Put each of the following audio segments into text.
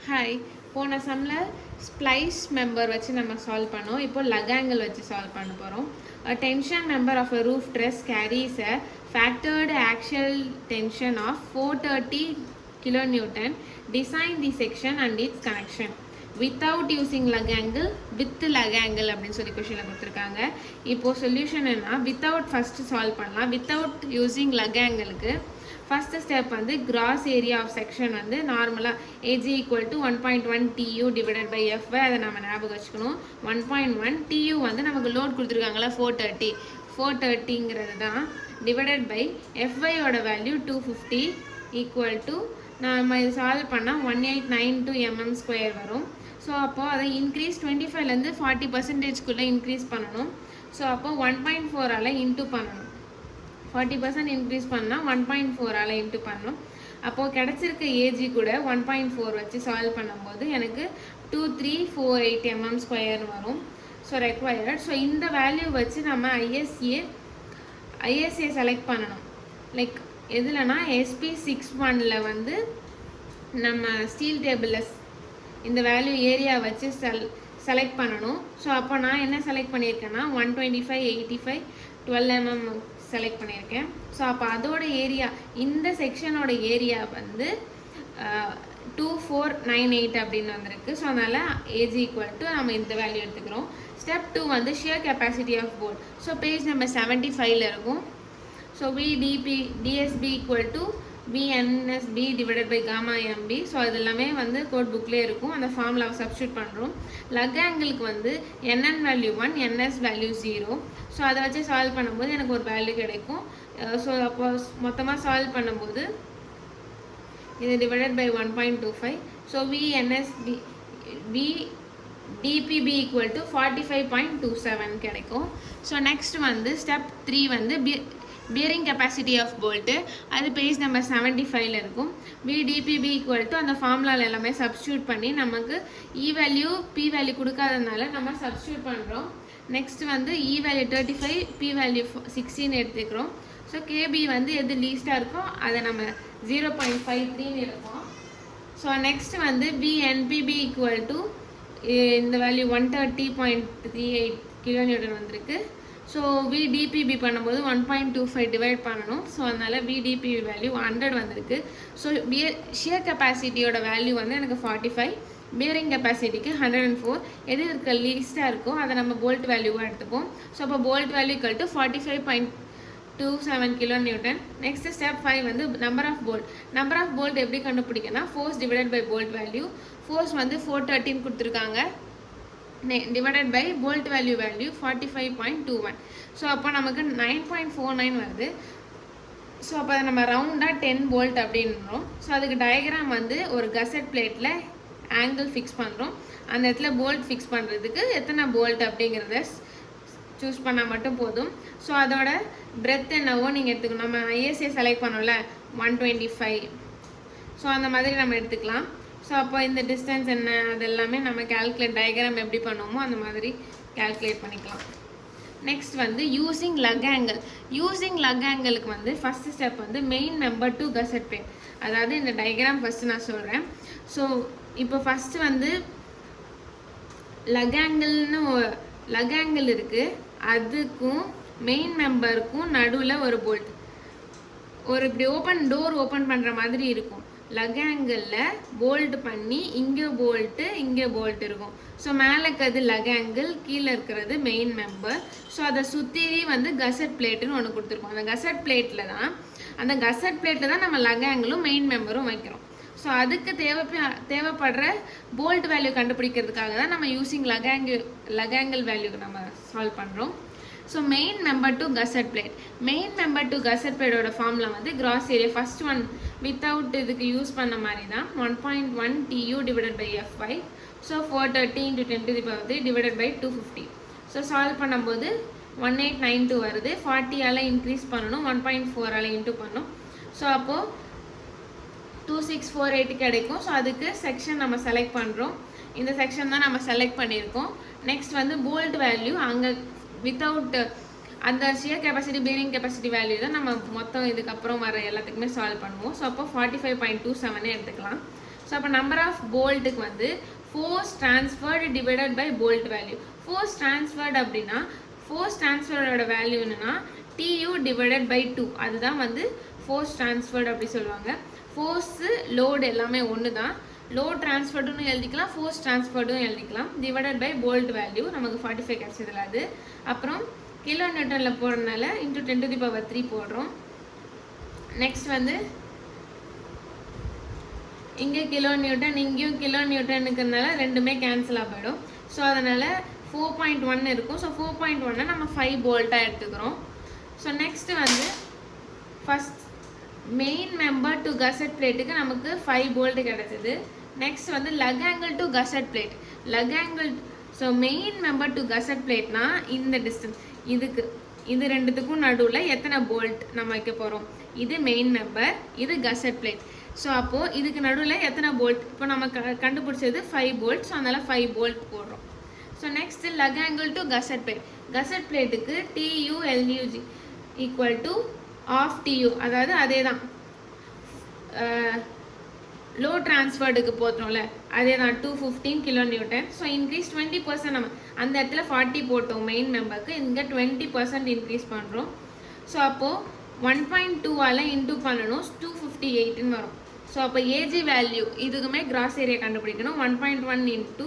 Hi, போன சம்மில் splice member வச்சு நம்ம சால்வ் பண்ணோம். இப்போ லக் ஆங்கிள் வச்சு சால்வ் பண்ண போகிறோம். A tension member of a roof truss carries a factored axial tension of 430 kilonewton. Design the section and its connection without using lug angle, with lug angle அப்படின்னு சொல்லி கொஷனில் கொடுத்துருக்காங்க. இப்போது solution என்ன, without first solve பண்ணலாம். Without using lug ஆங்கிளுக்கு first step வந்து gross area of section வந்து நார்மலாக AG equal to 1.1 TU divided by F, அதை நம்ம ஞாபகம் வச்சுக்கணும். 1.1 டியூ வந்து நமக்கு லோட் கொடுத்துருக்காங்களா 430ங்கிறது தான், டிவைடட் பை எஃப்ஐயோட வேல்யூ 250 ஈக்குவல் டு நம்ம இது சால்வ் பண்ணால் 1892 mm² வரும். ஸோ அப்போது அதை இன்க்ரீஸ் 25லேருந்து 40% இன்க்ரீஸ் பண்ணணும். ஸோ அப்போது 1.4ஆல் இன்ட்டு பண்ணணும். 40% இன்க்ரீஸ் பண்ணால் 1.4ஆல் இன்ட்டு பண்ணணும். அப்போது கிடச்சிருக்க ஏஜி கூட 1.4 வச்சு சால்வ் பண்ணும்போது எனக்கு 2348 mm² வரும். So required. ஸோ இந்த வேல்யூ வச்சு நம்ம ஐஎஸ்ஏ செலக்ட் பண்ணணும். லைக் எதுலனா SP61 வந்து நம்ம ஸ்டீல் டேபிளில் இந்த வேல்யூ ஏரியா வச்சு செலக்ட் பண்ணணும். ஸோ அப்போ நான் என்ன செலக்ட் பண்ணியிருக்கேன்னா 125, 85, 12 mm செலக்ட் பண்ணியிருக்கேன். ஸோ அப்போ அதோட ஏரியா, இந்த செக்ஷனோட ஏரியா வந்து 2498 அப்படின்னு வந்திருக்கு. ஸோ அதனால் ஏஜ் ஈக்குவல் டு நம்ம இந்த வேல்யூ எடுத்துக்கிறோம். ஸ்டெப் 2 வந்து shear capacity of bolt. So page number 75ல் இருக்கும். So DSB equal to VNSB divided by gamma MB. So அது எல்லாமே வந்து கோட் புக்லேயே இருக்கும். அந்த ஃபார்முலாவை சப்ஸ்டியூட் பண்ணுறோம். லக் ஆங்கிளுக்கு வந்து NN value 1, NS value 0. So அதை வச்சு சால்வ் பண்ணும்போது எனக்கு ஒரு வேல்யூ கிடைக்கும். ஸோ அப்போ மொத்தமாக சால்வ் பண்ணும்போது இது divided by 1.25. So DPB equal to 45.27 கிடைக்கும். ஸோ நெக்ஸ்ட் வந்து ஸ்டெப் 3 வந்து பியரிங் கெப்பாசிட்டி ஆஃப் போல்ட்டு. அது பேஜ் நம்பர் 75ல் இருக்கும். DPB ஈக்குவல் டு அந்த ஃபார்முலாவில் எல்லாமே சப்ஸ்டியூட் பண்ணி நமக்கு இ வேல்யூ பி வேல்யூ கொடுக்காததுனால நம்ம சப்ஸ்டியூட் பண்ணுறோம். நெக்ஸ்ட் வந்து இ வேல்யூ 35, பி வேல்யூ 16 எடுத்துக்கிறோம். ஸோ கேபி வந்து எது லீஸ்ட்டாக இருக்கோ அதை நம்ம 0.53 எடுப்போம். ஸோ நெக்ஸ்ட் வந்து NPB ஈக்குவல் டு இந்த வேல்யூ 130.38 கிலோநியூட்டன் வந்திருக்கு. ஸோ DPB பண்ணும்போது 1.25 டிவைட் பண்ணணும். ஸோ அதனால் DPB வேல்யூ 100 வந்திருக்கு. ஸோ ஷியர் கெப்பாசிட்டியோட வேல்யூ வந்து எனக்கு 45, பியரிங் கெப்பாசிட்டிக்கு 104. எது இருக்க லீஸ்ட்டாக இருக்கோ அதை நம்ம போல்ட் வேல்யூவாக எடுத்துப்போம். ஸோ அப்போ bolt value equal to 45.27 kilonewton. Next step 5 வந்து நம்பர் ஆஃப் போல்ட் எப்படி கண்டுபிடிக்கனா force divided by bolt value. Force வந்து 413 கொடுத்துருக்காங்க, divided by bolt value 45.21. So அப்போ நமக்கு 9.49 வருது. ஸோ அப்போ அதை நம்ம ரவுண்டாக 10 போல்ட் அப்படின்றோம். ஸோ அதுக்கு டயக்ராம் வந்து ஒரு கசட் பிளேட்டில் ஆங்கிள் ஃபிக்ஸ் பண்ணுறோம். அந்த இடத்துல போல்ட் ஃபிக்ஸ் பண்ணுறதுக்கு எத்தனை போல்ட் அப்படிங்கிறத சூஸ் பண்ணால் மட்டும் போதும். ஸோ அதோட பிரெத் என்னவோ நீங்கள் எடுத்துக்கணும். நம்ம ஐஎஸ்ஏ செலக்ட் பண்ணோம்ல 125. ஸோ அந்த மாதிரி நம்ம எடுத்துக்கலாம். ஸோ அப்போ இந்த டிஸ்டன்ஸ் என்ன அது எல்லாமே நம்ம கேல்குலேட் டயக்ராம் எப்படி பண்ணுவோமோ அந்த மாதிரி கேல்குலேட் பண்ணிக்கலாம். நெக்ஸ்ட் வந்து யூஸிங் லக் ஆங்கிளுக்கு வந்து ஃபஸ்ட்டு ஸ்டெப் வந்து main member to gusset plate. அதாவது இந்த டயக்ராம் ஃபஸ்ட்டு நான் சொல்கிறேன். ஸோ இப்போ ஃபஸ்ட்டு வந்து லக் ஆங்கிள் இருக்குது, அதுக்கும் மெயின் மெம்பருக்கும் நடுவில் ஒரு போல்ட், ஒரு இப்படி டோர் ஓப்பன் பண்ணுற மாதிரி இருக்கும். லக் ஆங்கிளில் போல்ட் பண்ணி இங்கே போல்ட் இருக்கும். ஸோ மேலே இருக்கிறது லக் ஆங்கிள், கீழே இருக்கிறது மெயின் மெம்பர். ஸோ அதை சுற்றி வந்து கசட் பிளேட்டுன்னு ஒன்று கொடுத்துருக்கோம். அந்த கசட் பிளேட்டில் தான் நம்ம லக் ஆங்கிளும் மெயின் மெம்பரும் வைக்கிறோம். ஸோ அதுக்கு தேவைப்படுற போல்ட் வேல்யூ கண்டுபிடிக்கிறதுக்காக தான் நம்ம யூஸிங் லக் ஆங்கிள் வேல்யூக்கு நம்ம சால்வ் பண்ணுறோம். So main member to gusset பிளேட்டோட ஃபார்முலா வந்து gross area. First one without இதுக்கு யூஸ் பண்ண மாதிரி தான் 1.1 TU divided by FY. So 430 × 10⁻³ divided by 250. So solve பண்ணும்போது 1892 வருது. 40ஆல் இன்க்ரீஸ் பண்ணணும், 1.4ஆல் இன்ட்டு பண்ணணும். ஸோ அப்போது 2648 கிடைக்கும். ஸோ அதுக்கு செக்ஷன் நம்ம செலக்ட் பண்ணுறோம். இந்த செக்ஷன் தான் நம்ம செலக்ட் பண்ணியிருக்கோம். நெக்ஸ்ட் வந்து போல்ட் வேல்யூ அங்கே வித்தவுட் அந்த shear capacity bearing capacity value தான் நம்ம மொத்தம் இதுக்கப்புறம் வர எல்லாத்துக்குமே சால்வ் பண்ணுவோம். ஸோ அப்போ 45.27 எடுத்துக்கலாம். ஸோ அப்போ நம்பர் ஆஃப் போல்ட்டுக்கு வந்து force transferred divided by bolt value. Force transferred அப்படின்னா ஃபோர்ஸ் ட்ரான்ஸ்ஃபரோட வேல்யூ என்னன்னா TU டிவைடட் பை 2. அதுதான் வந்து ஃபோர்ஸ் ட்ரான்ஸ்ஃபர்டு அப்படி சொல்லுவாங்க. ஃபோர்ஸு லோடு எல்லாமே ஒன்று தான். லோட் ட்ரான்ஸ்ஃபர்டுன்னு எழுதிக்கலாம், ஃபோர்ஸ் ட்ரான்ஸ்ஃபர்டும் எழுதிக்கலாம். டிவைடட் பை போல்ட் வேல்யூ நமக்கு 45 கிடைச்சதுல அது. அப்புறம் கிலோ நியூட்டனில் போடுறதுனால இன்ட்டு 10⁻³ போடுறோம். நெக்ஸ்ட் வந்து இங்கே கிலோ நியூட்டன், இங்கேயும் கிலோ நியூட்டனுக்குனால ரெண்டுமே கேன்சலாக போயிடும். ஸோ அதனால் 4.1 இருக்கும். ஸோ 4.1 நம்ம 5 போல்ட்டாக எடுத்துக்கிறோம். ஸோ நெக்ஸ்ட்டு வந்து first main member to gusset பிளேட்டுக்கு நமக்கு 5 போல்ட் கிடைச்சது. நெக்ஸ்ட் வந்து lug angle to gusset plate. Lug angle, so main member to gusset பிளேட்னா இந்த டிஸ்டன்ஸ், இது ரெண்டுத்துக்கும் நடுவில் எத்தனை போல்ட் நம்ம வைக்க போகிறோம். இது மெயின் மெம்பர், இது கசட் பிளேட். ஸோ அப்போது இதுக்கு நடுவில் எத்தனை போல்ட், இப்போ நம்ம கண்டுபிடிச்சது 5 போல்ட். ஸோ அதனால் 5 போல்ட் போடுறோம். So next lug angle to gusset plate. Gusset பிளேட்டுக்கு TU LUG equal to half TU, அதாவது அதே தான் லோ ட்ரான்ஸ்ஃபர்டுக்கு போட்டோம்ல, அதே தான் 215 கிலோ நியூட்டன். So increase 20%. நம்ம அந்த இடத்துல 40 போட்டோம் மெயின் மெம்பருக்கு, இங்கே 20% இன்க்ரீஸ் பண்ணுறோம். ஸோ அப்போது 1.2ஆல் இன்டூ பண்ணணும், 258ன்னு வரும். ஸோ அப்போ ஏஜி வேல்யூ இதுக்குமே கிராஸ் ஏரியா கண்டுபிடிக்கணும். 1.1 into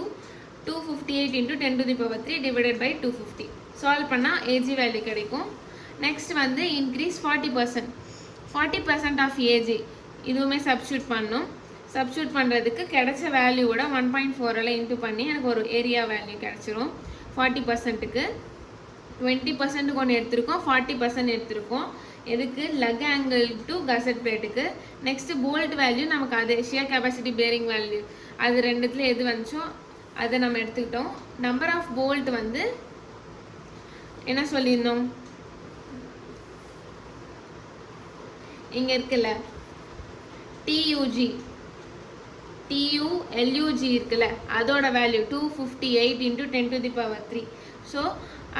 258 into 10⁻³ divided by 250. Solve பண்ணால் ஏஜி வேல்யூ கிடைக்கும். நெக்ஸ்ட் வந்து இன்க்ரீஸ் 40% ஆஃப் ஏஜி, இதுவுமே சப்ஸ்டியூட் பண்ணணும். சப்ஸ்டியூட் பண்ணுறதுக்கு கிடைச்ச வேல்யூவோட 1.4ஆல் இன்ட்டு பண்ணி எனக்கு ஒரு ஏரியா வேல்யூ கிடச்சிரும். 40%க்கு 20% ஒன்று எடுத்திருக்கோம், 40% எடுத்திருக்கோம். எதுக்கு? லக் ஆங்கிள் டு கசட் பிளேட்டுக்கு. நெக்ஸ்ட் போல்ட் வேல்யூ நமக்கு அது ஷியர் கெப்பாசிட்டி பேரிங் வேல்யூ, அது ரெண்டுத்துல எது வந்துச்சோ அதை நம்ம எடுத்துக்கிட்டோம். நம்பர் ஆஃப் போல்ட் வந்து என்ன சொல்லியிருந்தோம், இங்கே இருக்குல்ல TU LUG இருக்குல்ல, அதோட வேல்யூ 258 இன்ட்டு 10⁻³. ஸோ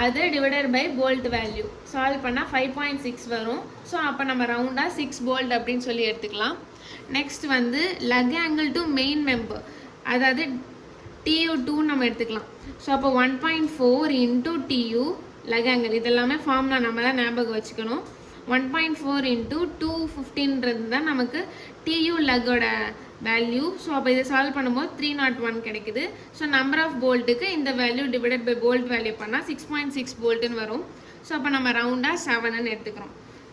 அது divided by bolt value solve பண்ணால் 5.6 வரும். ஸோ அப்போ நம்ம ரவுண்டாக 6 போல்ட் அப்படின்னு சொல்லி எடுத்துக்கலாம். நெக்ஸ்ட் வந்து lug angle to main member, அதாவது TU2 நம்ம எடுத்துக்கலாம். ஸோ அப்போ 1.4 இன்ட்டு TU லக் ஆங்கிள், இதெல்லாமே ஃபார்முலா நம்ம தான் ஞாபகம் வச்சுக்கணும். 1.4 இன்ட்டு 215 தான் நமக்கு TU லக்கோட வேல்யூ. ஸோ அப்போ இதை சால்வ் பண்ணும்போது 301 கிடைக்குது. ஸோ நம்பர் ஆஃப் போல்ட்டுக்கு இந்த value divided by bolt value பண்ணால் 6.6 போல்ட்டுன்னு வரும். ஸோ அப்போ நம்ம ரவுண்டாக 7ன்னு எடுத்துக்கிறோம்.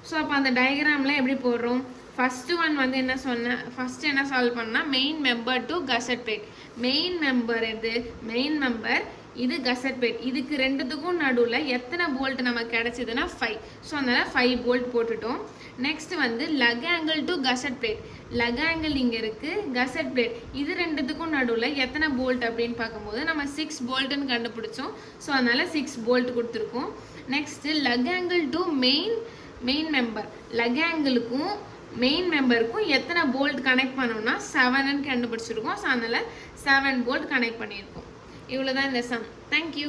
ஸோ அப்போ அந்த டயக்ராமில் எப்படி போடுறோம், ஃபஸ்ட்டு ஒன் வந்து என்ன சொன்னேன், ஃபஸ்ட்டு என்ன சால்வ் பண்ணால் main member to gusset plate. Main member எது, மெயின் மெம்பர், இது கசட் பிளேட். இதுக்கு ரெண்டுத்துக்கும் நடுவில் எத்தனை போல்ட் நமக்கு கிடைச்சதுன்னா 5. ஸோ அதனால் 5 போல்ட் போட்டுட்டோம். நெக்ஸ்ட் வந்து lug angle to gusset plate. Lug angle இங்கே இருக்குது, கசட் பிளேட், இது ரெண்டுத்துக்கும் நடுவில் எத்தனை போல்ட் அப்படின்னு பார்க்கும்போது நம்ம 6 போல்ட்டுன்னு கண்டுபிடிச்சோம். ஸோ அதனால் 6 போல்ட் கொடுத்துருக்கோம். Next lug angle to main member. Lug ஆங்கிளுக்கும் மெயின் மெம்பருக்கும் எத்தனை போல்ட் கனெக்ட் பண்ணோம்னா 7ன்னு கண்டுபிடிச்சிருக்கோம். ஸோ அதனால் 7 போல்ட் கனெக்ட் பண்ணியிருக்கோம். இவ்வளோதான் இந்த சம். தேங்க்யூ.